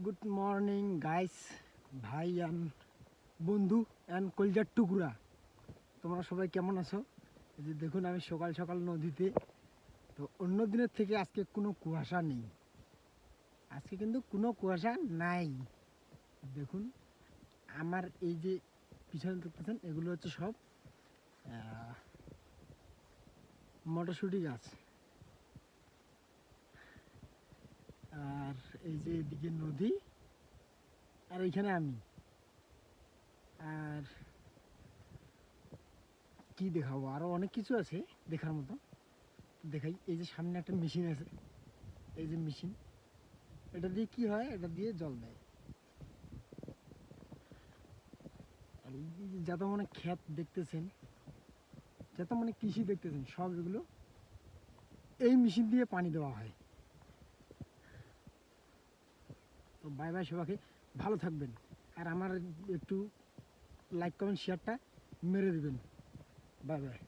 Good morning guys, ভাই and বন্ধু and কলজার টুকরা, তোমরা সবাই কেমন আছো? এই যে দেখুন, আমি সকাল সকাল নদীতে। তো অন্য দিনের থেকে আজকে কোনো কুয়াশা নেই, আজকে কিন্তু কোনো কুয়াশা নাই। দেখুন, আমার এই যে পিছনে দেখতেছেন, এগুলো হচ্ছে সব মটরশুঁটি গাছ। আর এই যে এদিকে নদী, আর এইখানে আমি। আর কি দেখাবো, আরও অনেক কিছু আছে দেখার মতো। দেখাই, এই যে সামনে একটা মেশিন আছে, এই যে মেশিন, এটা দিয়ে কি হয়, এটা দিয়ে জল দেয়। আর এই যে যত মানে ক্ষেত দেখতেছেন, যত মানে কৃষি দেখতেছেন, সব এগুলো এই মেশিন দিয়ে পানি দেওয়া হয়। তো বাই বাই, সবাইকে ভালো থাকবেন। আর আমার একটু লাইক কমেন্ট শেয়ারটা মেরে দেবেন। Bye bye.